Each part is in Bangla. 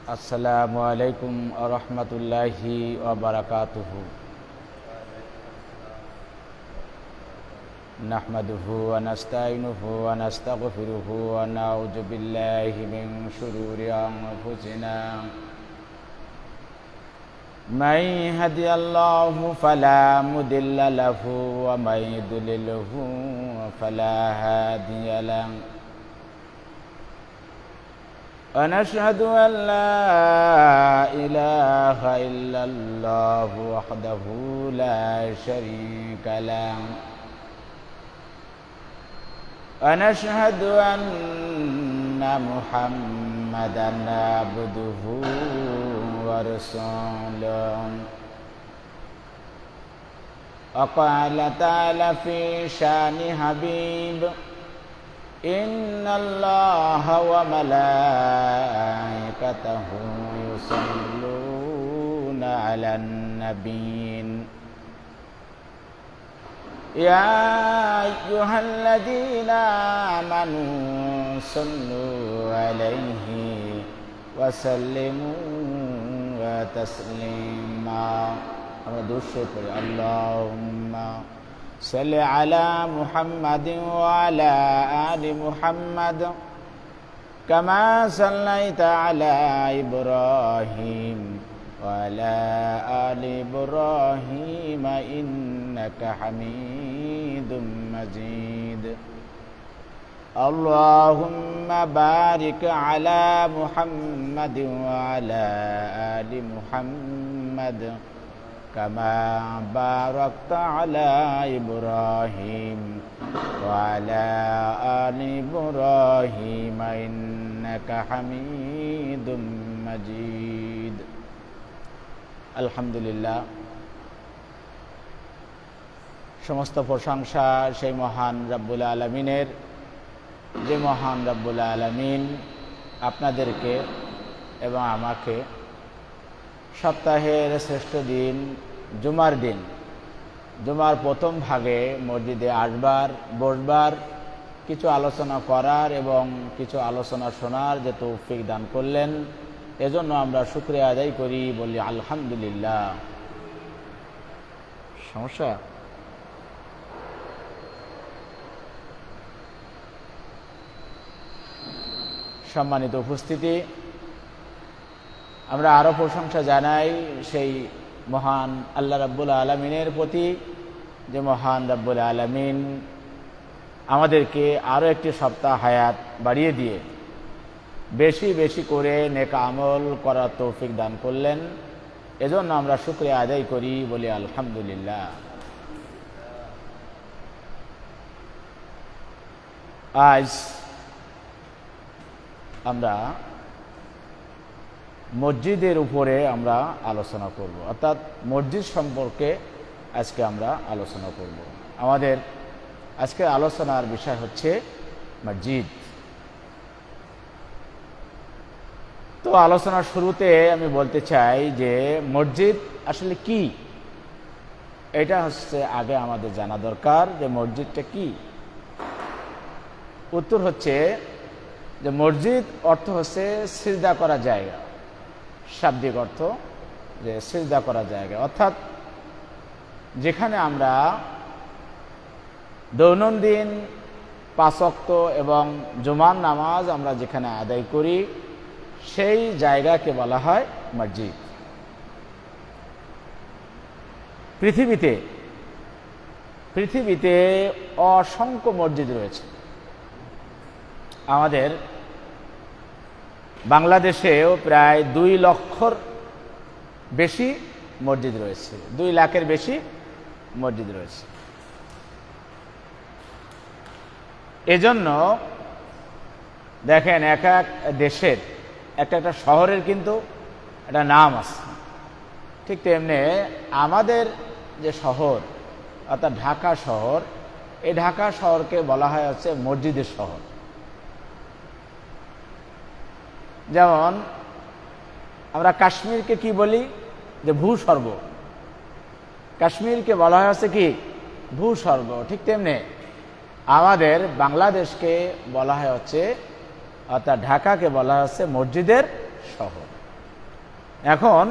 আসসালামু আলাইকুম ওয়া রাহমাতুল্লাহি ওয়া বারাকাতুহু। নাহমাদুহু ওয়া নাস্তাইনুহু ওয়া নাস্তাগফিরুহু ওয়া নাউযু বিল্লাহি মিন শুরুরি আনফুসিনা। মান ইয়াহদিহিল্লাহু ফালা মুদিল্লা লাহু ওয়া মান ইউদ্লিলহু ফালা হাদিয়া লাহু। ونشهد أن لا إله إلا الله وحده لا شريك له ونشهد أن محمدا عبده ورسوله. وقال تعالى في شان حبيب إن الله وملائكته يصلون على النبي يا أيها الذين آمنوا صلوا عليه وسلموا تسليما. اللهم صل على محمد وعلى آل محمد كما صليت على إبراهيم وعلى آل إبراهيم إنك حميد مجيد. اللهم بارك على محمد وعلى آل محمد كما باركت على إبراهيم وعلى آل إبراهيم إنك حميد مجيد. আলহামদুলিল্লাহ, সমস্ত প্রশংসা সেই মহান রব্বুল আলামিনের, যে মহান রব্বুল আলামিন আপনাদেরকে এবং আমাকে সপ্তাহের শ্রেষ্ঠ দিন জুমার দিন, জুমার প্রথম ভাগে মসজিদে আসবার, বসবার, কিছু আলোচনা করার এবং কিছু আলোচনা শোনার যে তৌফিক দান করলেন, এজন্য আমরা শুকরিয়া আদায় করি, বলি আলহামদুলিল্লাহ। সমস্যা? সম্মানিত উপস্থিতি, আমরা আরও প্রশংসা জানাই সেই মহান আল্লাহ রাব্বুল আলামিনের প্রতি, যে মহান রাব্বুল আলামিন আমাদেরকে আরও একটি সপ্তাহ হায়াত বাড়িয়ে দিয়ে বেশি বেশি করে নেক আমল করার তৌফিক দান করলেন, এজন্য আমরা শুকরিয়া আদায় করি, বলি আলহামদুলিল্লাহ। আজ আমরা মসজিদের উপরে আমরা আলোচনা করব, অর্থাৎ মসজিদ সম্পর্কে আজকে আমরা আলোচনা করব। আমাদের আজকে আলোচনার বিষয় হচ্ছে মসজিদ। তো আলোচনার শুরুতে আমি বলতে চাই যে মসজিদ আসলে কি, এটা হচ্ছে আগে আমাদের জানা দরকার যে মসজিদটা কি। উত্তর হচ্ছে যে মসজিদ অর্থ হচ্ছে সিজদা করা জায়গা, শাব্দিক অর্থ যে সিজদা করা জায়গা, অর্থাৎ যেখানে আমরা দৈনন্দিন 5 ওয়াক্ত এবং জুমার নামাজ আমরা যেখানে আদায় করি, সেই জায়গাকে বলা হয় মসজিদ। পৃথিবীতে অসংখ্য মসজিদ রয়েছে। আমাদের বাংলাদেশেও প্রায় 2 লক্ষর বেশি মসজিদ রয়েছে, 2 লাখের বেশি মসজিদ রয়েছে। এজন্য দেখেন, এক এক দেশের একটা শহরের কিন্তু একটা নাম আছে। ঠিক তেমনি আমাদের যে শহর, অর্থাৎ ঢাকা শহর, এই ঢাকা শহরকে বলা হয় হচ্ছে মসজিদের শহর। যেমন আমরা কাশ্মীরকে কি বলি, যে ভূস্বর্গ। কাশ্মীরকে বলা হয় হচ্ছে কি, ভূস্বর্গ। ঠিক তেমনি আমাদের বাংলাদেশকে বলা হয় হচ্ছে, অর্থাৎ ঢাকাকে বলা হচ্ছে মসজিদের শহর। এখন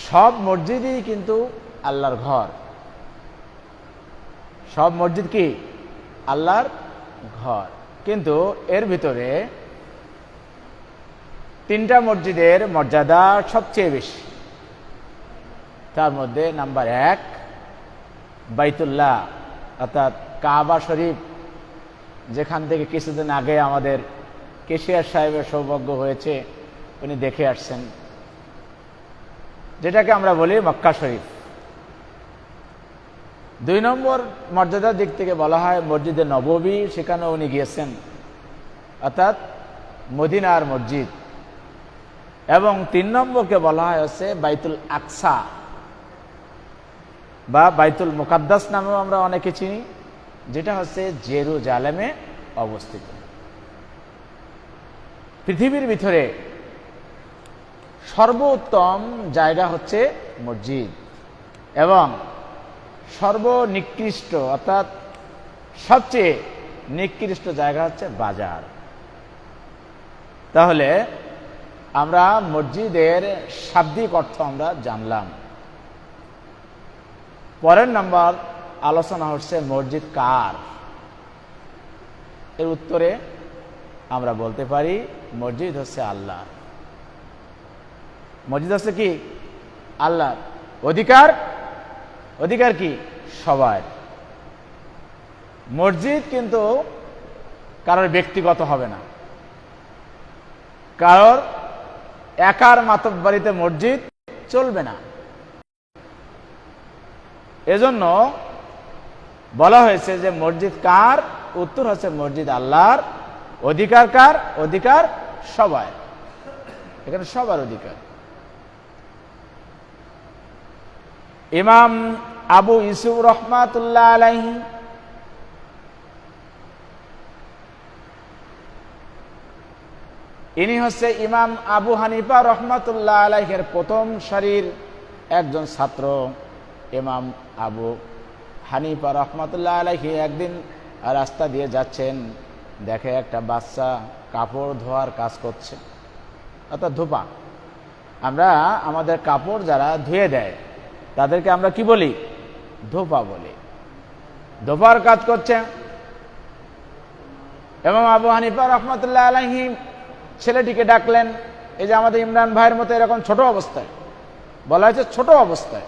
সব মসজিদই কিন্তু আল্লাহর ঘর, সব মসজিদ কি আল্লাহর ঘর, কিন্তু এর ভিতরে তিনটা মসজিদের মর্যাদা সবচেয়ে বেশি। তার মধ্যে নাম্বার 1 বাইতুল্লাহ, অর্থাৎ কাবা শরীফ, যেখান থেকে কিছুদিন আগে আমাদের কেশিয়ার সাহেবের সৌভাগ্য হয়েছে, উনি দেখে আসছেন, যেটাকে আমরা বলি মক্কা শরীফ। 2 নম্বর মর্যাদার দিক থেকে বলা হয় মসজিদে নববী, সেখানেও উনি গিয়েছেন, অর্থাৎ মদিনার মসজিদ। এবং 3 নম্বরকে বলা হয় হচ্ছে বাইতুল আকসা বা বাইতুল মুকাদ্দাস নামেও আমরা অনেকে চিনি, যেটা হচ্ছে জেরুজালেমে অবস্থিত। পৃথিবীর ভিতরে সর্বোত্তম জায়গা হচ্ছে মসজিদ এবং সর্বনিকৃষ্ট অর্থাৎ সবচেয়ে নিকৃষ্ট জায়গা হচ্ছে বাজার। তাহলে আমরা মসজিদের শাব্দিক অর্থ আমরা জানলাম। পরের নাম্বার আলোচনা হচ্ছে মসজিদ কার। এর উত্তরে আমরা বলতে পারি মসজিদ হচ্ছে আল্লাহ। মসজিদ হচ্ছে কি আল্লাহ, অধিকার, অধিকার কি সবার। মসজিদ কিন্তু কারোর ব্যক্তিগত হবে না, কারোর একার মাতব্বরিতে মসজিদ চলবে না। এজন্য বলা হয়েছে যে মসজিদ কার, উত্তর হচ্ছে মসজিদ আল্লাহর। অধিকার কার, অধিকার সবার, এখানে সবার অধিকার। ইমাম আবু ইউসুফ রহমাতুল্লাহ আলাইহি ইনি হচ্ছে ইমাম আবু হানিফা রহমাতুল্লাহ আলাইহির প্রথম সারির একজন ছাত্র। ইমাম আবু হানিফা রহমাতুল্লাহ আলাইহি একদিন রাস্তা দিয়ে যাচ্ছেন, দেখে একটা বাচ্চা কাপড় ধোয়ার কাজ করছে, অর্থাৎ ধোপা। আমরা আমাদের কাপড় যারা ধুয়ে দেয় তাদেরকে আমরা কি বলি? ধোপা বলি। ধোপার কাজ করছে এবং আবু হানিফা রহমাতুল্লাহ আলাইহি ছেলেটিকে ডাকলেন। এই যে আমাদের ইমরান ভাইয়ের মতো এরকম ছোট অবস্থায়, বলা হয়েছে ছোট অবস্থায়,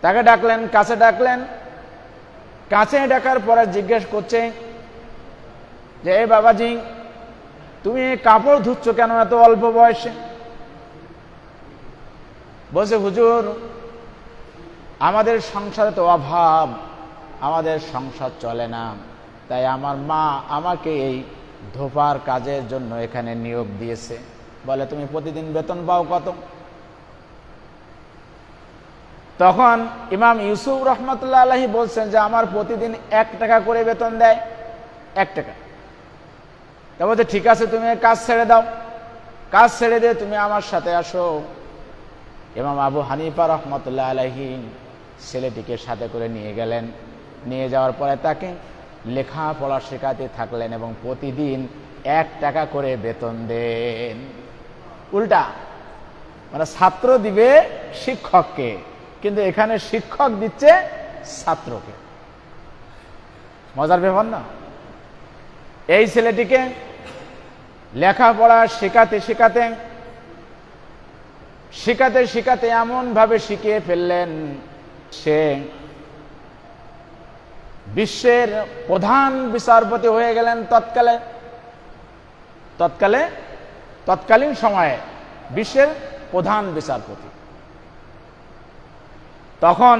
তাকে ডাকলেন, কাছে ডাকলেন। কাছে ডাকার পরে জিজ্ঞেস করছে যে এই বাবাজি, তুমি কাপড় ধুচ্ছ কেন এত অল্প বয়সে? বলছে হুজুর, আমাদের সংসারে তো অভাব, আমাদের সংসার চলে না, তাই আমার মা আমাকে এই ধোপার কাজের জন্য এখানে নিয়োগ দিয়েছে। বলে তুমি প্রতিদিন বেতন পাও কত? তখন ইমাম ইউসুফ রহমতুল্লাহ আলাইহি বলছেন যে আমার প্রতিদিন 1 টাকা করে বেতন দেয়, 1 টাকা। তা বলছে ঠিক আছে, তুমি কাজ ছেড়ে দাও, কাজ ছেড়ে দিয়ে তুমি আমার সাথে আসো। ইমাম আবু হানিফা রহমতুল্লাহ আলাইহি ছেলেটিকে সাথে করে নিয়ে গেলেন। নিয়ে যাওয়ার পরে তাকে লেখাপড়া শেখাতে থাকলেন এবং প্রতিদিন 1 টাকা করে বেতন দেন। উল্টা মানে ছাত্র দিবে শিক্ষককে, কিন্তু এখানে শিক্ষক দিচ্ছে ছাত্রকে। মজার ব্যাপার না? এই ছেলেটিকে লেখাপড়া শেখাতে শেখাতে শিখাতে শিখাতে এমন ভাবে শিখিয়ে ফেললেন, সে বিশ্বের প্রধান বিচারপতি হয়ে গেলেন। তৎকালীন সময়ে বিশ্বের প্রধান বিচারপতি। তখন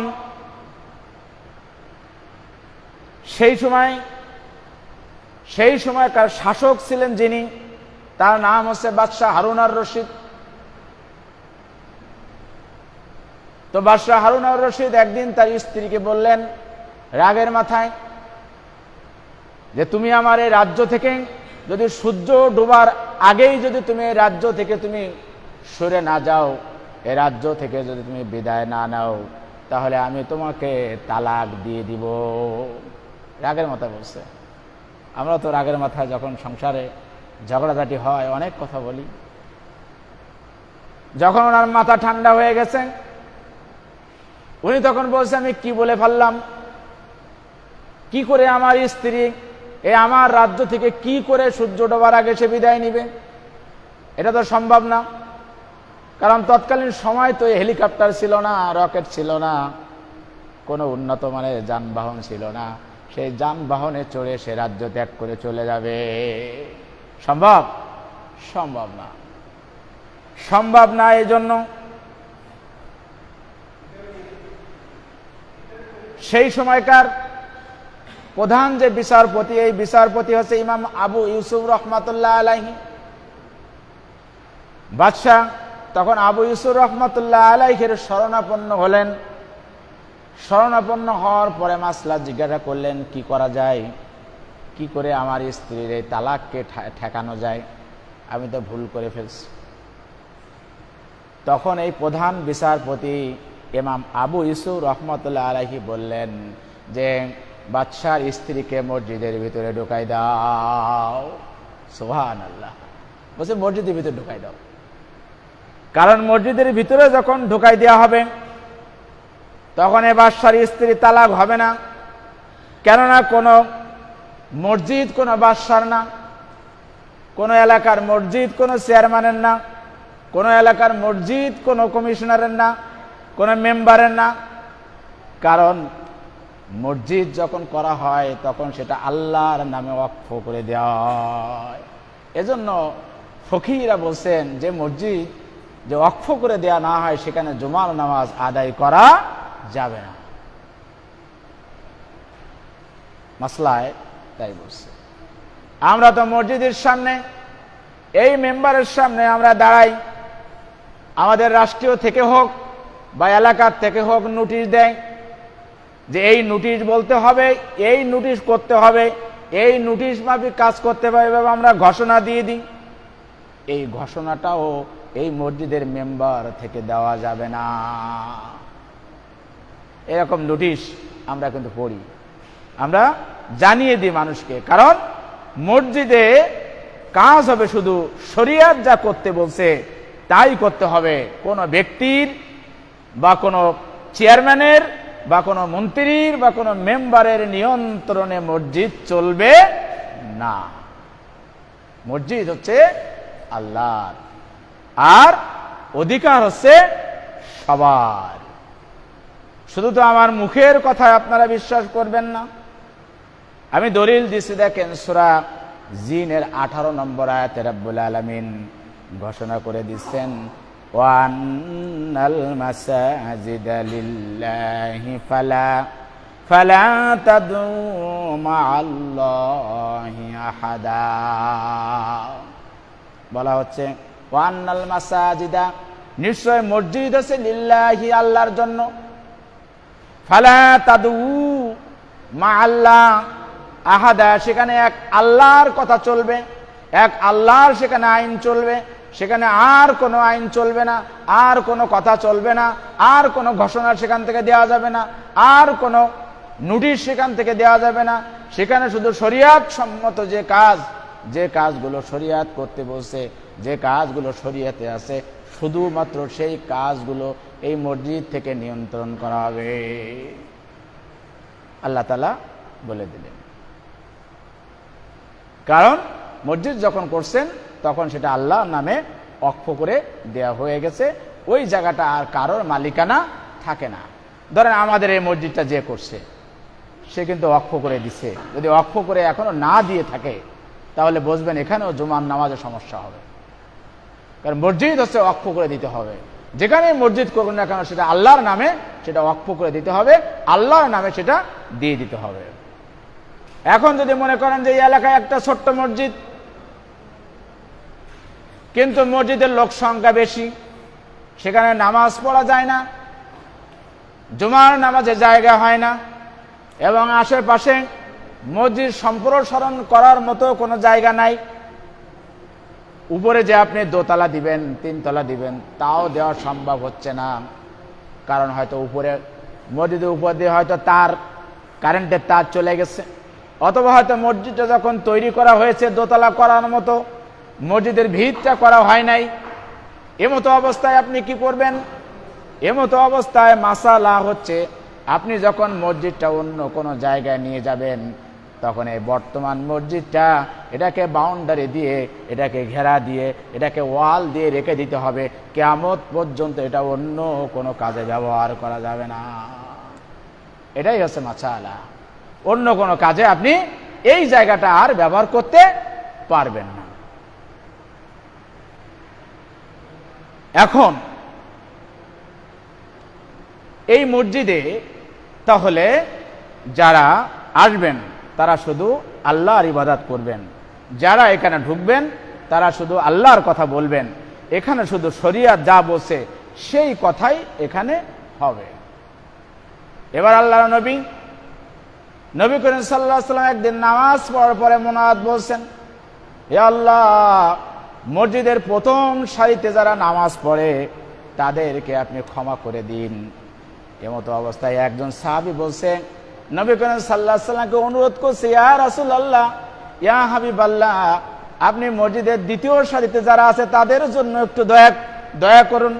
সেই সময়কার শাসক ছিলেন যিনি, তার নাম হচ্ছে বাদশাহ হারুন আর রশিদ। তো বাদশাহ হারুন আর রশিদ একদিন তার স্ত্রীকে বললেন রাগের মাথায় যে তুমি আমার এই রাজ্য থেকে, যদি সূর্য ডোবার আগেই যদি তুমি এই রাজ্য থেকে তুমি সরে না যাও, এই রাজ্য থেকে যদি তুমি বিদায় না নাও, তাহলে আমি তোমাকে তালাক দিয়ে দিব। রাগের মাথায় বলছে। আমরা তো রাগের মাথায় যখন সংসারে ঝগড়াঝাটি হয় অনেক কথা বলি, যখন ওনার মাথা ঠান্ডা হয়ে গেছে, উনি তখন বলছে, আমি কি বলে ফেললাম, কি করে আমার স্ত্রী আমার রাজ্য থেকে কি করে সূর্য ডোবার আগে সে বিদায় নিবে? এটা তো সম্ভব না, কারণ তৎকালীন সময় তো হেলিকপ্টার ছিল না, রকেট ছিল না, কোনো উন্নত মানের যানবাহন ছিল না। সেই যানবাহনে চড়ে সে রাজ্য ত্যাগ করে চলে যাবে? সম্ভব? সম্ভব না, সম্ভব না। এই জন্য সেই সময়কার প্রধান যে বিচারপতি, এই বিচারপতি হচ্ছে ইমাম আবু ইউসুফ রহমাতুল্লাহ আলাইহি। বাদশাহ তখন আবু ইউসুফ রহমাতুল্লাহ আলাইহির শরণাপন্ন হলেন। শরণাপন্ন হওয়ার পরে মাসলা জিজ্ঞাসা করলেন, কি করা যায়, কি করে আমার স্ত্রীর এই তালাককে ঠেকানো যায়, আমি তো ভুল করে ফেলছি। তখন এই প্রধান বিচারপতি ইমাম আবু ইউসুফ রহমাতুল্লাহ আলাইহি বললেন যে, বাদশার স্ত্রীকে মসজিদের ভিতরে ঢুকাই দাও। সুবহানাল্লাহ। বলছে মসজিদের ভিতরে ঢুকাই দাও, কারণ মসজিদের ভিতরে যখন ঢুকাই দেওয়া হবে তখন এ বাদশার স্ত্রী তালাক হবে না। কেননা কোনো মসজিদ কোনো বাদশার না, কোনো এলাকার মসজিদ কোনো চেয়ারম্যানের না, কোনো এলাকার মসজিদ কোনো কমিশনারের না, কোনো মেম্বারের না। কারণ মসজিদ যখন করা হয় তখন সেটা আল্লাহর নামে ওয়াকফ করে দেওয়া হয়। এজন্য ফকিহরা বলছেন যে মসজিদ যে ওয়াকফ করে দেওয়া না হয় সেখানে জুমার নামাজ আদায় করা যাবে না। মাসলায় তাই বলছে। আমরা তো মসজিদের সামনে, এই মেম্বারের সামনে আমরা দাঁড়াই, আমাদের রাষ্ট্রীয় থেকে হোক বা এলাকার থেকে হোক নোটিশ দেয় যে এই নোটিশ বলতে হবে, এই নোটিশ করতে হবে, এই নোটিশ মাফিক কাজ করতে হবে, এভাবে আমরা ঘোষণা দিয়ে দিই। এই ঘোষণাটাও এই মসজিদের মেম্বার থেকে দেওয়া যাবে না। এরকম নোটিশ আমরা কিন্তু পড়ি, আমরা জানিয়ে দিই মানুষকে। কারণ মসজিদে কাজ হবে শুধু শরিয়ত যা করতে বলছে তাই করতে হবে। কোনো ব্যক্তির বা কোনো চেয়ারম্যানের বা কোনো মন্ত্রীর বা কোনো মেম্বারের নিয়ন্ত্রণে মসজিদ চলবে না। মসজিদ হচ্ছে আল্লাহর, আর অধিকার হচ্ছে সবার। শুধু তো আমার মুখের কথায় আপনারা বিশ্বাস করবেন না। আমি দলিল দিছি, দেখেন সূরা জিনের 18 নম্বর আয়াতে রব্বুল আলামিন ঘোষণা করে দিচ্ছেন, ওয়ান্নাল মাসাজিদা লিল্লাহি ফালা তাদউ মাআল্লাহি আহাদা। বলা হচ্ছে ওয়ান্নাল মাসাজিদা, নিশ্চয় মসজিদ আছে, লিল্লাহি আল্লাহর জন্য, ফালা তাদউ মাআল্লাহ আহাদা, সেখানে এক আল্লাহর কথা চলবে, এক আল্লাহর সেখানে আইন চলবে, সেখানে আর কোনো আইন চলবে না, আর কোনো কথা চলবে না, আর কোনো ঘোষণা সেখান থেকে দেওয়া যাবে না, আর কোনো নোটিশ সেখান থেকে দেওয়া যাবে না। সেখানে শুধু শরিয়ত সম্মত যে কাজগুলো শরিয়ত করতে বলছে, যে কাজগুলো শরিয়তে আছে, শুধুমাত্র সেই কাজগুলো এই মসজিদ থেকে নিয়ন্ত্রণ করা হবে। আল্লাহ তাআলা বলে দিলেন। কারণ মসজিদ যখন করছেন তখন সেটা আল্লাহর নামে ওয়াকফ করে দেয়া হয়ে গেছে, ওই জায়গাটা আর কারোর মালিকানা থাকে না। ধরেন আমাদের এই মসজিদটা যে করছে সে কিন্তু ওয়াকফ করে দিছে, যদি ওয়াকফ করে এখনো না দিয়ে থাকে তাহলে বুঝবেন এখানেও জুমার নামাজের সমস্যা হবে। কারণ মসজিদ হচ্ছে ওয়াকফ করে দিতে হবে, যেখানে মসজিদ করুন না কেন সেটা আল্লাহর নামে সেটা ওয়াকফ করে দিতে হবে, আল্লাহর নামে সেটা দিয়ে দিতে হবে। এখন যদি মনে করেন যে এই এলাকায় একটা ছোট্ট মসজিদ, কিন্তু মসজিদের লোক সংখ্যা বেশি, সেখানে নামাজ পড়া যায় না, জুমার নামাজে জায়গা হয় না, এবং আশেপাশে মসজিদ সম্প্রসারণ করার মতো কোনো জায়গা নাই, উপরে যে আপনি দোতলা দিবেন, 3 তলা দিবেন, তাও দেওয়া সম্ভব হচ্ছে না। কারণ হয়তো উপরে মসজিদের উপর দিয়ে হয়তো কারেন্টের তার চলে গেছে, অথবা হয়তো মসজিদটা যখন তৈরি করা হয়েছে দোতলা করার মতো মসজিদের ভিতটা করা হয় নাই, এমতো অবস্থায় আপনি কি করবেন? এমতো অবস্থায় মাসালা হচ্ছে, আপনি যখন মসজিদটা অন্য কোনো জায়গায় নিয়ে যাবেন, তখন এই বর্তমান মসজিদটা এটাকে বাউন্ডারি দিয়ে, এটাকে ঘেরা দিয়ে, এটাকে ওয়াল দিয়ে রেখে দিতে হবে। কিয়ামত পর্যন্ত এটা অন্য কোনো কাজে ব্যবহার করা যাবে না। এটাই হচ্ছে মাসালা। অন্য কোনো কাজে আপনি এই জায়গাটা আর ব্যবহার করতে পারবেন না। এখন এই মসজিদে তাহলে যারা আসবেন তারা শুধু আল্লাহর ইবাদত করবেন, যারা এখানে ঢুকবেন তারা শুধু আল্লাহর কথা বলবেন, এখানে শুধু শরিয়ত যা বলছে সেই কথাই এখানে হবে। এবার আল্লাহর নবী করিম সাল্লাল্লাহু আলাইহি ওয়াসাল্লাম একদিন নামাজ পড়ার পরে মুনাজাত বলছেন, হে আল্লাহ, মসজিদের প্রথম সারিতে যারা নামাজ পড়ে তাদেরকে আপনি ক্ষমা করে দিন। এমতো অবস্থায় একজন সাহাবী বলছে, নবী করিম সাল্লাল্লাহু আলাইহি ওয়াসাল্লামকে অনুরোধ করছে, ইয়া রাসূলুল্লাহ, ইয়া হাবিবাল্লাহ, আপনি মসজিদের দ্বিতীয় সারিতে যারা আছে তাদের জন্য একটু দয়া করুন,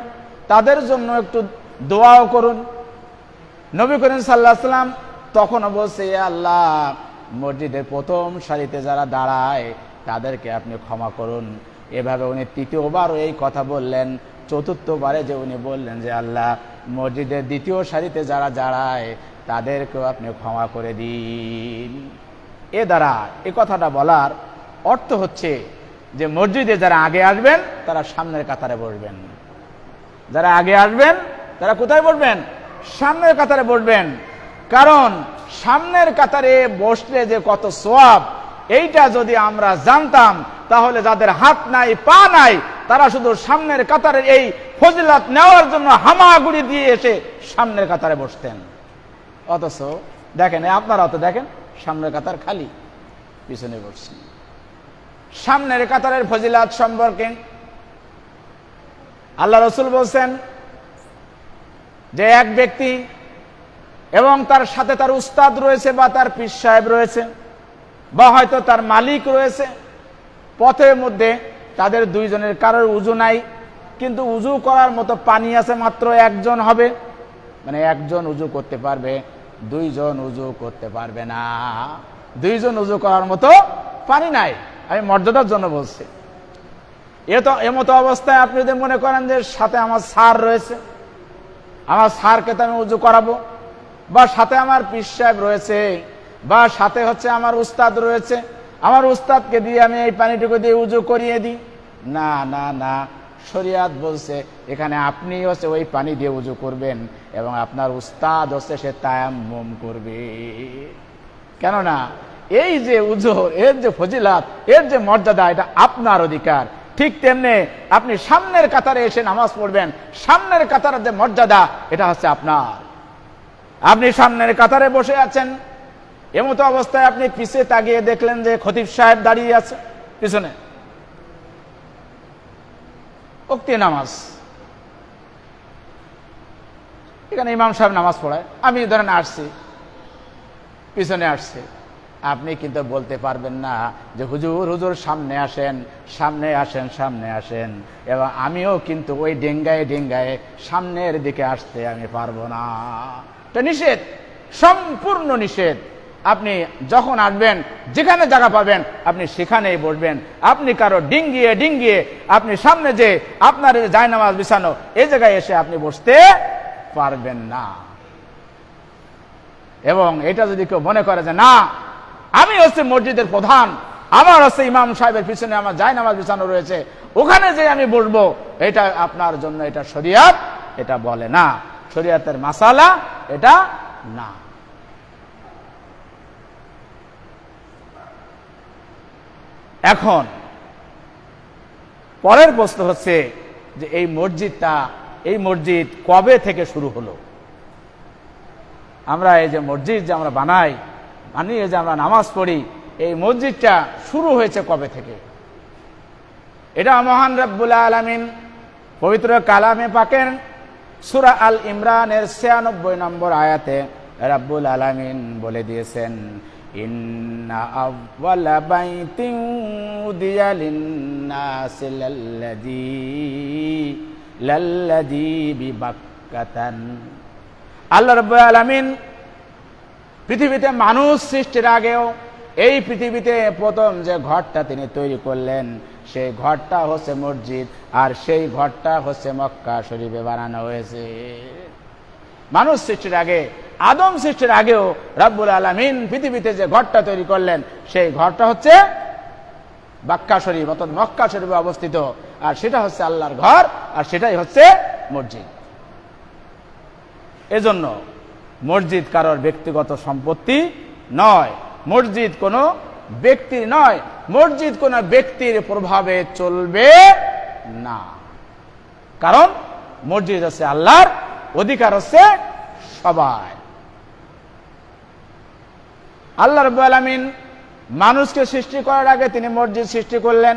তাদের জন্য একটু দোয়াও করুন। নবী করিম সাল্লাল্লাহু আলাইহি ওয়াসাল্লাম তখনও বলছে, ইয়া আল্লাহ, মসজিদের প্রথম সারিতে যারা দাঁড়ায় তাদেরকে আপনি ক্ষমা করুন। এভাবে উনি তৃতীয়বার এই কথা বললেন। চতুর্থবারে যে উনি বললেন যে আল্লাহ, মসজিদের দ্বিতীয় সারিতে যারা দাঁড়ায় তাদেরকেও আপনি ক্ষমা করে দিন। এ দ্বারা এ কথাটা বলার অর্থ হচ্ছে যে মসজিদে যারা আগে আসবেন তারা সামনের কাতারে বসবেন, যারা আগে আসবেন তারা কোথায় বসবেন? সামনের কাতারে বসবেন। কারণ সামনের কাতারে বসলে যে কত সওয়াব, এইটা যদি আমরা জানতাম তাহলে যাদের হাত নাই পা নাই তারা শুধু সামনের কাতারের এই ফজিলত নেওয়ার জন্য হামাগুড়ি দিয়ে এসে সামনের কাতারে বসতেন। অথচ দেখেন, আপনারাও তো দেখেন সামনের কাতার খালি, পিছনে বসছেন। সামনের কাতারের ফজিলত সম্পর্কে আল্লাহ রাসূল বলছেন যে এক ব্যক্তি এবং তার সাথে তার উস্তাদ রয়েছে বা তার পীর সাহেব রয়েছে বা হয়তো তার মালিক রয়েছে, পথের মধ্যে তাদের দুইজনের কারোর উযু নাই, কিন্তু উযু করার মতো পানি আছে মাত্র একজন হবে, মানে একজন উযু করতে পারবে, দুইজন উযু করতে পারবে না। দুইজন উযু করার মতো পানি নাই। আমি মর্যাদার জন্য বলছি। এমতো অবস্থায় আপনি যদি মনে করেন যে সাথে আমার স্যার রয়েছে, আমার স্যারকে তো আমি উযু করাবো, বা সাথে আমার পীর সাহেব রয়েছে, বা সাথে হচ্ছে আমার উস্তাদ রয়েছে, আমার উস্তাদকে দিয়ে আমি এই পানিটুকু দিয়ে উযু করিয়ে দিই, না না না, শরিয়াত বলছে এখানে আপনি হচ্ছে ওই পানি দিয়ে উযু করবেন এবং আপনার উস্তাদ হচ্ছে সে তায়াম্মুম করবে। কেননা এই যে উযু, এর যে ফজিলত, এর যে মর্যাদা, এটা আপনার অধিকার। ঠিক তেমনি আপনি সামনের কাতারে এসে নামাজ পড়বেন, সামনের কাতারের যে মর্যাদা এটা হচ্ছে আপনার। আপনি সামনের কাতারে বসে আছেন, এমতো অবস্থায় আপনি পিছে তাকিয়ে দেখলেন যে খতিব সাহেব দাঁড়িয়ে আছে পিছনে, ওক্তি নামাজ, এখানে ইমাম সাহেব নামাজ পড়ায়, আমি ধরেন আসছি, পিছনে আসছে, আপনি কিন্তু বলতে পারবেন না যে হুজুর হুজুর সামনে আসেন, সামনে আসেন, সামনে আসেন, এবং আমিও কিন্তু ওই ডেঙ্গায় ডেঙ্গায় সামনের দিকে আসতে আমি পারবো না। এটা নিষেধ, সম্পূর্ণ নিষেধ। আপনি যখন আসবেন, যেখানে জায়গা পাবেন আপনি সেখানেই বসবেন। আপনি কারো ডিঙ্গিয়ে ডিঙ্গিয়ে আপনি সামনে যে আপনার জায়নামাজ বিছানো এই জায়গায় এসে আপনি বসতে পারবেন না। এবং এটা যদি কেউ মনে করে যে না, আমি হচ্ছে মসজিদের প্রধান, আমার হচ্ছে ইমাম সাহেবের পিছনে আমার জায়নামাজ বিছানো রয়েছে, ওখানে যে আমি বসবো, এটা আপনার জন্য এটা শরিয়ত এটা বলে না, শরিয়তের মাসালা এটা না। এখন পরের প্রশ্ন হচ্ছে যে এই মসজিদ কবে থেকে শুরু হলো? আমরা এই যে মসজিদ যে আমরা বানিয়ে যে আমরা নামাজ পড়ি, এই মসজিদটা শুরু হয়েছে কবে থেকে? এটা মহান রব্বুল আলামিন পবিত্র কালামে পাকের সূরা আল ইমরানের ৯৬ নম্বর আয়াতে রব্বুল আলামিন বলে দিয়েছেন, ইন্না আউওয়ালা বাইতিন উদিয়া লিন্নাসি লাল্লাযী বিবাক্কাতান। আল্লাহ রাব্বুল আলামিন পৃথিবীতে মানুষ সৃষ্টির আগেও এই পৃথিবীতে প্রথম যে ঘরটা তিনি তৈরি করলেন সেই ঘরটা হচ্ছে মসজিদ, আর সেই ঘরটা হচ্ছে মক্কা শরীফে বানানো হয়েছে। মানুষ সৃষ্টির আগে, আদম সৃষ্টির আগেও রব্বুল আলামিন পৃথিবীতে যে ঘরটা তৈরি করলেন সেই ঘরটা হচ্ছে মক্কা শরীফ, অর্থাৎ মক্কা শরীফে অবস্থিত, আর সেটা হচ্ছে আল্লাহর ঘর, আর সেটাই হচ্ছে মসজিদ। এজন্য মসজিদ কারোর ব্যক্তিগত সম্পত্তি নয়, মসজিদ কোনো ব্যক্তির নয়, মসজিদ কোনো ব্যক্তির প্রভাবে চলবে না, কারণ মসজিদ হচ্ছে আল্লাহর, অধিকার হচ্ছে সবাই। আল্লাহ রাব্বুল আলামিন মানুষকে সৃষ্টি করার আগে তিনি মসজিদ সৃষ্টি করলেন,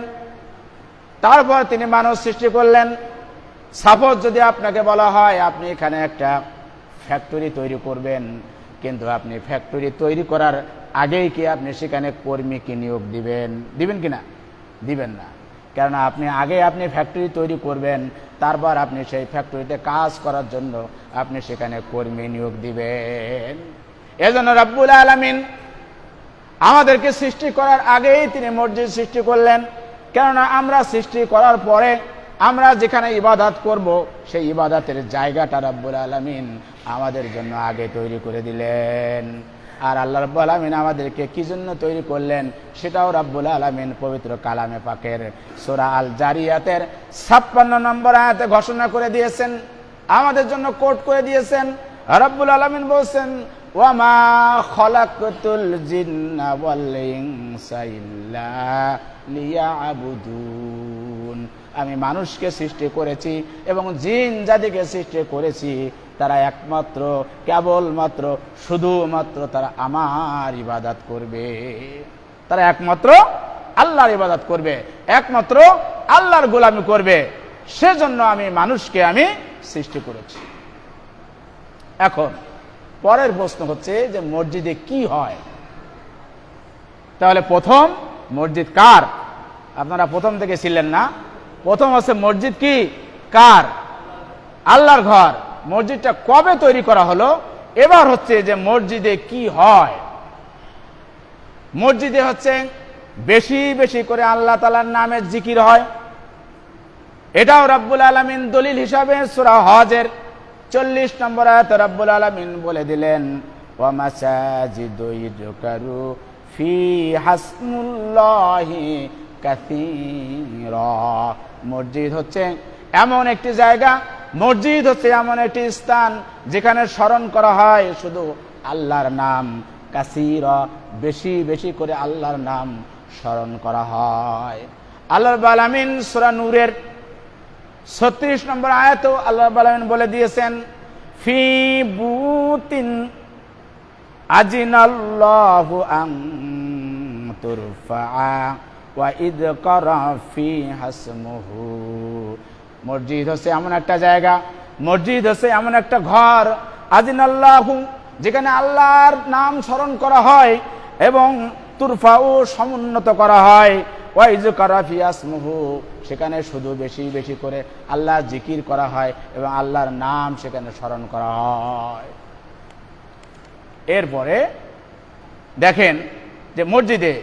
তারপর তিনি মানুষ সৃষ্টি করলেন। সাপোজ যদি আপনাকে বলা হয় আপনি এখানে একটা ফ্যাক্টরি তৈরি করবেন, কিন্তু আপনি ফ্যাক্টরি তৈরি করার আগেই কি আপনি সেখানে কর্মীকে নিয়োগ দিবেন কিনা? দিবেন না, কারণ আপনি ফ্যাক্টরি তৈরি করবেন, তারপর আপনি সেই ফ্যাক্টরিতে কাজ করার জন্য আপনি সেখানে কর্মী নিয়োগ দিবেন। এজন্য রব্বুল আলামিন আমাদেরকে সৃষ্টি করার আগেই তিনি মসজিদ সৃষ্টি করলেন, কেননা আমরা সৃষ্টি করার পরে আমরা যেখানে ইবাদত করব সেই ইবাদতের জায়গাটা রব্বুল আলামিন আমাদের জন্য আগে তৈরি করে দিলেন। আর আল্লাহ রাব্বুল আলামিন আমাদেরকে কি জন্য তৈরি করলেন সেটাও রব্বুল আলামিন পবিত্র কালামে পাকের সূরা আল জারিয়াতের 56 নম্বর আয়াতে ঘোষণা করে দিয়েছেন, আমাদের জন্য কোট করে দিয়েছেন। রব্বুল আলামিন বলেন, ওয়ামা খালাকতুল জিন্না ওয়াল ইনসা ইল্লা লিয়াবুদুন। আমি মানুষকে সৃষ্টি করেছি এবং জিন জাতিকে সৃষ্টি করেছি, তারা একমাত্র কেবলমাত্র শুধুমাত্র তারা আমার ইবাদত করবে, তারা একমাত্র আল্লাহর ইবাদত করবে, একমাত্র আল্লাহর গোলামি করবে। সেজন্য আমি মানুষকে আমি সৃষ্টি করেছি। এখন পরের প্রশ্ন হচ্ছে যে মসজিদে কি হয়? তাহলে প্রথম মসজিদ কার? আপনারা প্রথম থেকে ছিলেন না? প্রথম হচ্ছে মসজিদ কি কার? আল্লাহর ঘর। মসজিদটা কবে তৈরি করা হলো? এবার হচ্ছে যে মসজিদে কি হয়। মসজিদে হচ্ছে বেশি বেশি করে আল্লাহ তাআলার নামের জিকির হয়। এটাও রব্বুল আলামিন দলিল হিসাবে সূরা হজের 40 নম্বর আয়াতে রব্বুল আলামিন বলে দিলেন, ওয়া মাসাজিদু ইযকারু ফি হাসমুল্লাহি কাসীরা। মসজিদ হচ্ছে এমন একটি জায়গা, মসজিদ হচ্ছে এমন একটি স্থান যেখানে স্মরণ করা হয় শুধু আল্লাহর নাম, কাসীরা বেশি বেশি করে আল্লাহর নাম স্মরণ করা হয়। আল্লাহ রাব্বুল আলামিন সূরা নূরের 36 নম্বর আয়াতেও আল্লাহ রাব্বুল আলামিন বলে দিয়েছেন, ফি বুতিন আজিনাল্লাহু আন তুরফা ওয়া ইযকারা ফিহা ইসমুহু। মসজিদ হচ্ছে এমন একটা জায়গা, মসজিদ হচ্ছে এমন একটা ঘর, আজিনাল্লাহু যেখানে আল্লাহর নাম স্মরণ করা হয় এবং তুরফাউ সমুন্নত করা হয়, ওয়া ইযকারা ফিহা ইসমুহু সেখানে শুধু বেশি বেশি করে আল্লাহ জিকির করা হয় এবং আল্লাহর নাম সেখানে স্মরণ করা হয়। এরপরে দেখেন যে মসজিদে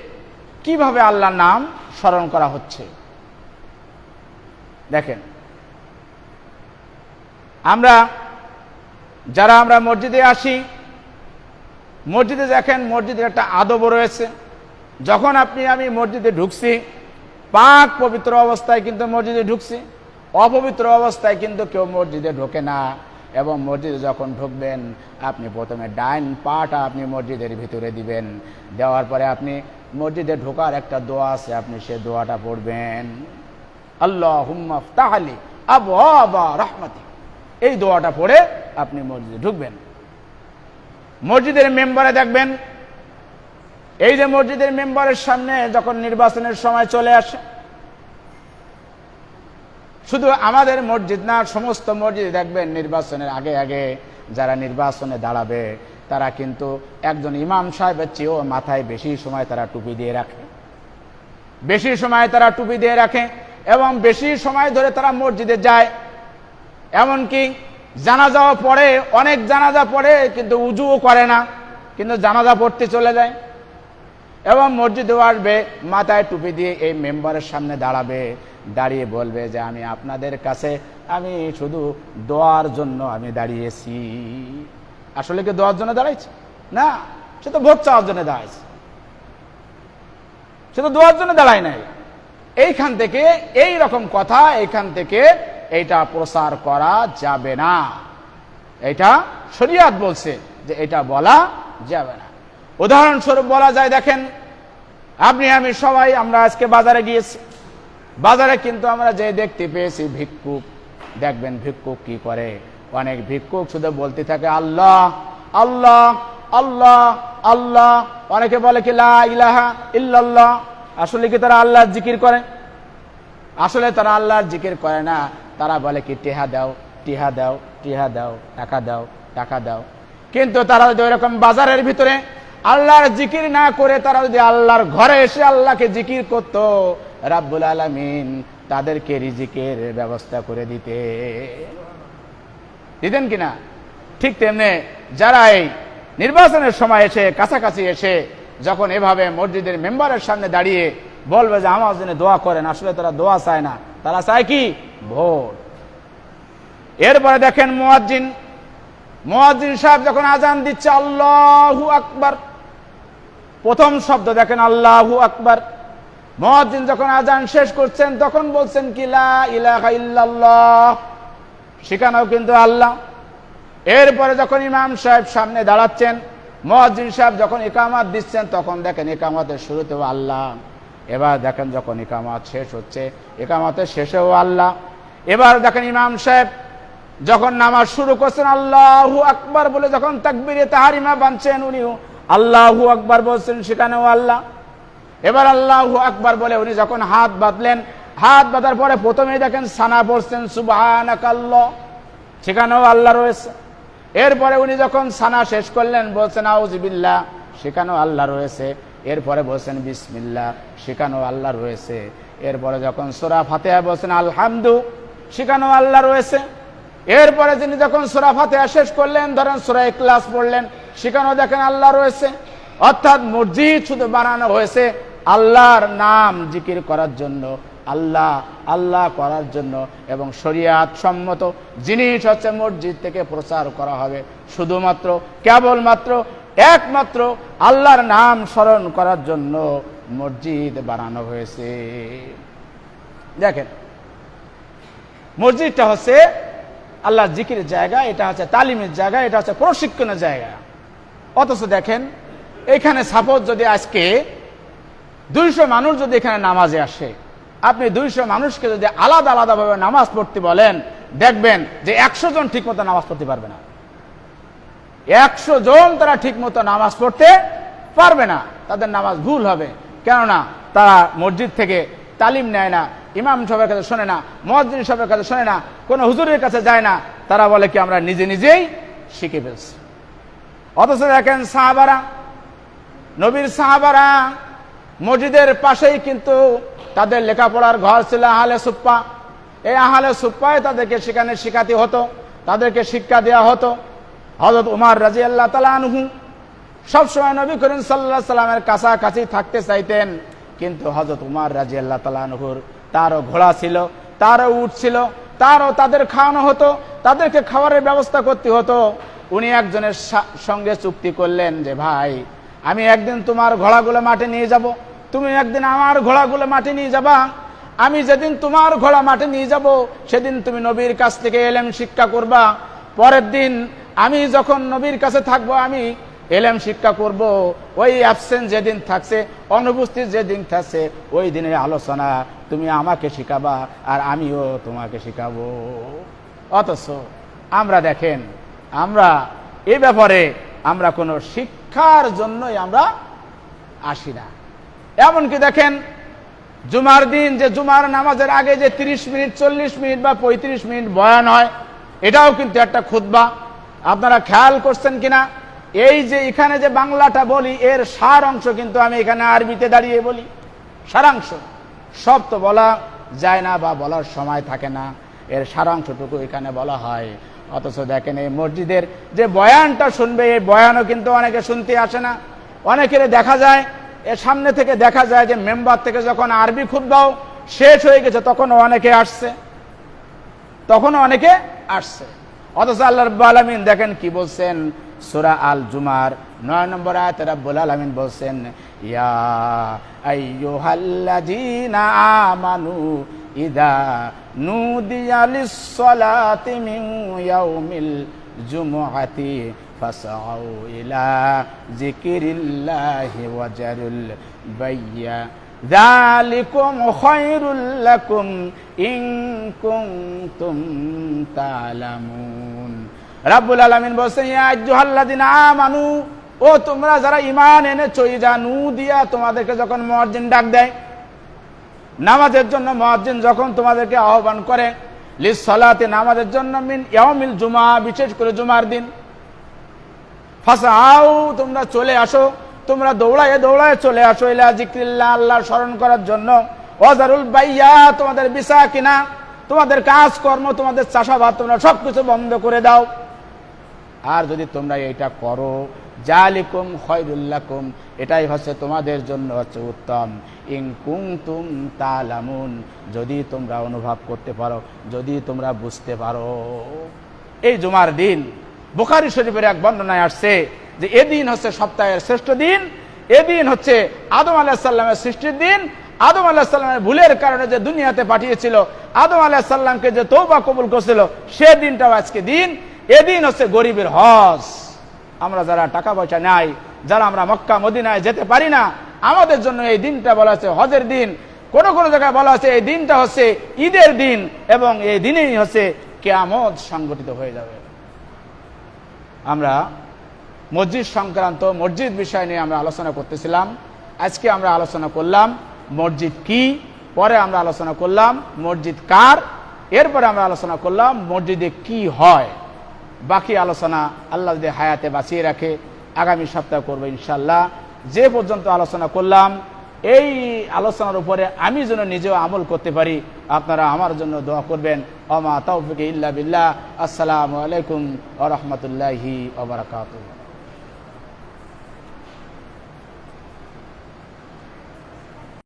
কিভাবে আল্লাহর নাম স্মরণ করা হচ্ছে। দেখেন যারা আমরা মসজিদে আসি, মসজিদে দেখেন মসজিদের একটা আদব রয়েছে। যখন আমি মসজিদে ঢুকছি, পাক পবিত্র অবস্থায় কিন্তু মসজিদে ঢুকছি, অপবিত্র অবস্থায় কিন্তু কেউ মসজিদে ঢোকে না। এবং মসজিদে যখন ঢুকবেন আপনি প্রথমে ডাইন পাটা আপনি মসজিদের ভিতরে দিবেন, দেওয়ার পরে আপনি মসজিদে ঢোকার একটা দোয়া আছে, আপনি সে দোয়াটা পড়বেন, আল্লাহুম্মা ইফতাহ লি আবওয়াবা রাহমাতিক। এই দোয়াটা পড়ে আপনি মসজিদে ঢুকবেন। মসজিদের মেম্বারে দেখবেন, এই যে মসজিদের মেম্বারের সামনে যখন নির্বাচনের সময় চলে আসে, শুধু আমাদের মসজিদ না, সমস্ত মসজিদে দেখবেন নির্বাচনের আগে আগে যারা নির্বাচনে দাঁড়াবে তারা কিন্তু একজন ইমাম সাহেবের চেয়েও মাথায় বেশি সময় তারা টুপি দিয়ে রাখে, বেশি সময় তারা টুপি দিয়ে রাখে এবং বেশি সময় ধরে তারা মসজিদে যায়। এমনকি জানাজাও পড়ে, অনেক জানাজা পড়ে কিন্তু উজুও করে না, কিন্তু জানাজা পড়তে চলে যায় এবং মসজিদেও আসবে, মাথায় টুপি দিয়ে এই মেম্বারের সামনে দাঁড়াবে, দাঁড়িয়ে বলবে যে আমি আপনাদের কাছে আমি শুধু দোয়ার জন্য আমি দাঁড়িয়েছি। আসলে কি দোয়ার জন্য দাঁড়াইছে? না, সে তো ভোট চাওয়ার জন্য দাঁড়াইছে, সে তো দোয়ার জন্য দাঁড়ায় নাই। এইখান থেকে এই রকম কথা, এইখান থেকে এইটা প্রচার করা যাবে না। এটা শরীয়ত বলছে যে এটা বলা যাবে না। উদাহরণস্বরূপ বলা যায়, দেখেন আপনি আমি সবাই আমরা আজকে বাজারে গিয়েছি, বাজারে কিন্তু আমরা যে দেখতে পেয়েছি ভিক্ষুক, দেখবেন ভিক্ষুক কি করে, অনেক ভিক্ষুক শুধু বলতে থাকে আল্লাহ আল্লাহ আল্লাহ আল্লাহ, অনেকে বলে কি লা ইলাহা ইল্লাল্লাহ। আসলে কি তারা আল্লাহর জিকির করে? আসলে তারা আল্লাহর জিকির করে না, তারা বলে কি টিহা দাও টিহা দাও টিহা দাও, টাকা দাও টাকা দাও। কিন্তু তারা যদি ওইরকম বাজারের ভিতরে আল্লাহর জিকির না করে তারা যদি আল্লাহর ঘরে এসে আল্লাহকে জিকির করত, রাব্বুল আলামিন তাদেরকে রিজিকের ব্যবস্থা করে দিতেন কিনা? ঠিক তেমনি যারা এই নির্বাচনের সময় এসে কাছাকাছি এসে যখন এভাবে মসজিদের মেম্বারের সামনে দাঁড়িয়ে বলবে যে আমার জন্য দোয়া করেন, আসলে তারা দোয়া চায় না, তারা চায় কি? ভোট। এরপরে দেখেন মুয়াজ্জিন সাহেব যখন আজান দিচ্ছে আল্লাহু আকবার, প্রথম শব্দ দেখেন আল্লাহু আকবার। মুয়াজ্জিন যখন আজান শেষ করছেন তখন বলছেন কি লা ইলাহা ইল্লাল্লাহ, সেখানেও কিন্তু আল্লাহ। এরপরে যখন ইমাম সাহেব সামনে দাঁড়াচ্ছেন, মুয়াজ্জিন সাহেব যখন ইকামত দিচ্ছেন তখন দেখেন ইকামতের শুরুতেও আল্লাহ, এবার দেখেন যখন ইকামত শেষ হচ্ছে ইকামতের শেষেও আল্লাহ। এবার দেখেন ইমাম সাহেব যখন নামাজ শুরু করছেন আল্লাহু আকবার বলে যখন তাকবীরে তাহরিমা বাঁধছেন উনিও আল্লাহু আকবার বলছেন, সেখানেও আল্লাহ। এবার আল্লাহু আকবার বলে উনি যখন হাত বাঁধলেন, হাত বাঁধার পরে প্রথমেই দেখেন সানা পড়ছেন সুবহানাকাল্লাহ, সেখানেও আল্লাহ রয়েছে। এরপরে উনি যখন সানা শেষ করলেন বলছেন আউযুবিল্লাহ, সেখানেও আল্লাহ রয়েছে। এরপরে বলছেন বিসমিল্লাহ, সেখানেও আল্লাহ রয়েছে। এরপরে যখন সূরা ফাতিহা বলছেন আলহামদু, সেখানেও আল্লাহ রয়েছে। এরপরে যিনি যখন সূরা ফাতিহা শেষ করলেন, ধরেন সূরা ইখলাস পড়লেন, সেখানেও দেখেন আল্লাহ রয়েছে। অর্থাৎ মসজিদ শুধু বানানো হয়েছে আল্লাহর নাম জিকির করার জন্য, আল্লাহ আল্লাহ করার জন্য, এবং শরীয়ত সম্মত জিনিস হচ্ছে মসজিদ থেকে প্রচার করা হবে শুধুমাত্র কেবলমাত্র একমাত্র আল্লাহর নাম স্মরণ করার জন্য মসজিদ বানানো হয়েছে। দেখেন মসজিদটা হচ্ছে আল্লাহর জিকিরের জায়গা, এটা হচ্ছে তালিমের জায়গা, এটা হচ্ছে প্রশিক্ষণের জায়গা। অথচ দেখেন এখানে সাপোজ যদি আজকে 200 মানুষ যদি এখানে নামাজে আসে, আপনি 200 মানুষকে যদি আলাদা আলাদাভাবে নামাজ পড়তে বলেন, দেখবেন যে 100 জন ঠিক মতো নামাজ পড়তে পারবে না। 100 জন তারা ঠিক মতো নামাজ পড়তে পারবে না, তাদের নামাজ ভুল হবে। কেননা তারা মসজিদ থেকে তালিম নেয় না, ইমাম সাহেবের কাছে শোনে না, মুয়াজ্জিন সাহেবের কাছে শোনে না, কোনো হুজুরের কাছে যায় না। তারা বলে কি আমরা নিজে নিজেই শিখে ফেলছি। অথচ দেখেন সাহাবারা, নবীর সাহাবারা মসজিদের পাশেই কিন্তু তাদের লেখাপড়ার ঘর ছিল আহলে সুফফা। এই আহলে সুফফায় তাদেরকে সেখানে শিখাতে হতো, তাদেরকে শিক্ষা দেওয়া হতো। হযরত উমর রাদিয়াল্লাহু তাআলা আনহু সবসময় নবী করিম সাল্লাল্লাহু আলাইহি সাল্লামের কাছাকাছি থাকতে চাইতেন, কিন্তু হযরত উমর রাদিয়াল্লাহু তাআলা আনহুর তারও ঘোড়া ছিল, তারও উট ছিল, তারও তাদের খাওয়ানো হতো, তাদেরকে খাবারের ব্যবস্থা করতে হতো। উনি একজনের সঙ্গে চুক্তি করলেন যে ভাই আমি একদিন তোমার ঘোড়াগুলো মাঠে নিয়ে যাব, তুমি একদিন আমার ঘোড়াগুলো মাঠে নিয়ে যাবা। আমি যেদিন তোমার ঘোড়া মাঠে নিয়ে যাব সেদিন তুমি নবীর কাছ থেকে ইলম শিক্ষা করবা। পরের দিন আমি যখন নবীর কাছে থাকবো আমি ইলম শিক্ষা করব। ওই অ্যাবসেন্ট যেদিন থাকছে, অনুপস্থিত যেদিন থাকছে, ওই দিনের আলোচনা তুমি আমাকে শিখাবা আর আমিও তোমাকে শিখাবো। অথচ আমরা দেখেন আমরা এ ব্যাপারে আমরা কোনো শিক্ষার জন্যই আমরা আসি না। এমনকি দেখেন জুমার দিন যে জুমার নামাজের আগে যে 30 মিনিট 40 মিনিট বা 35 মিনিট বয়ান হয়, এটাও কিন্তু একটা খুতবা। আপনারা খেয়াল করছেন কিনা এই যে এখানে যে বাংলাটা বলি এর সার অংশ কিন্তু আমি এখানে আরবিতে দাঁড়িয়ে বলি, সারাংশ। সব তো বলা যায় না বা বলার সময় থাকে না, এর সারাংশটুকু এখানে বলা হয়। অথচ দেখেন এই মসজিদের যে বয়ানটা শুনবে, এই বয়ানও কিন্তু অনেকে শুনতে আসে না। অনেকের দেখা যায় এর সামনে থেকে দেখা যায় যে মেম্বার থেকে যখন আরবি খুতবাও শেষ হয়ে গেছে তখনও অনেকে আসছে, অথচ আল্লাহ রাব্বুল আলামিন দেখেন কি বলছেন, সূরা আল জুমার 9 নম্বর আয়াতে রাব্বুল আলামিন বলছেন, ইয়া আইয়ুহাল্লাযীনা আমানু ইযা নুদিয়া লিস-সালাতি মিন ইয়াউমিল জুমআতি ফাসআউ ইলা যিকিরিল্লাহি ওয়া যারুল বাইয়া যালিকুম খায়রুল লাকুম ইন কুনতুম তা'লামুন। রাব্বুল আলামিন বলেন, ইয়া আইয়ুহাল্লাযীনা আমানু, ও তোমরা যারা ঈমান এনেছো, ইযা নুদিয়া, তোমাদেরকে যখন মুয়াজ্জিন ডাক দেয় নামাজের জন্য, মুয়াজ্জিন যখন তোমাদেরকে আহ্বান করে লিস-সালাতি, নামাজের জন্য, মিন ইয়াউমিল জুমআ, বিশেষ করে জুমার দিন, ফাসআউ, তোমরা চলে আসো, তোমরা দৌড়ায় দৌড়ায় চলে আসো, ইলা যিকরিল্লাহ, আল্লাহর স্মরণ করার জন্য, ওয়াজারুল বাইয়া, তোমাদের বিসা কিনা, তোমাদের কাজকর্ম, তোমাদের চাষাবাদ তোমরা সবকিছু বন্ধ করে দাও। আর যদি তোমরা এটা করো, যালিকুম খায়রুল লাকুম, এটাই হচ্ছে তোমাদের জন্য হচ্ছে উত্তম, ইন কুনতুম তা'লামুন, যদি তোমরা অনুভব করতে পারো, যদি তোমরা বুঝতে পারো। এই জুমার দিন বুখারী শরীফের এক বর্ণনায় আসছে যে এদিন হচ্ছে সপ্তাহের শ্রেষ্ঠ দিন, এদিন হচ্ছে আদম আলাইহিস সালামের সৃষ্টির দিন। আদম আলাইহিস সালামের ভুলের কারণে যে দুনিয়াতে পাঠিয়েছিল, আদম আলাইহিস সালামকে যে তওবা কবুল করেছিল, সে দিনটাও আজকে দিন। এদিন হচ্ছে গরিবের হজ। আমরা যারা টাকা পয়সা নাই, যারা আমরা মক্কা মদিনায় যেতে পারি না, আমাদের জন্য এই দিনটা বলা হচ্ছে হজের দিন। কোন কোন জায়গায় বলা হচ্ছে এই দিনটা হচ্ছে ঈদের দিন, এবং এই দিনেই হচ্ছে কিয়ামত সংগঠিত হয়ে যাবে। আমরা মসজিদ সংক্রান্ত, মসজিদ বিষয় নিয়ে আমরা আলোচনা করতেছিলাম। আজকে আমরা আলোচনা করলাম মসজিদ কি, পরে আমরা আলোচনা করলাম মসজিদ কার, এরপরে আমরা আলোচনা করলাম মসজিদে কি হয়। বাকি আলোচনা আল্লাহ যদি হায়াতে বাঁচিয়ে রাখে আগামী সপ্তাহ করবো ইনশাল্লাহ। যে পর্যন্ত আলোচনা করলাম এই আলোচনার উপরে আমি যেন নিজেও আমল করতে পারি, আপনারা আমার জন্য দোয়া করবেন। ওমা তাওফিক ইল্লা বিল্লাহ। আসসালামু আলাইকুম ওয়া রাহমাতুল্লাহি ওয়া বারাকাতুহু।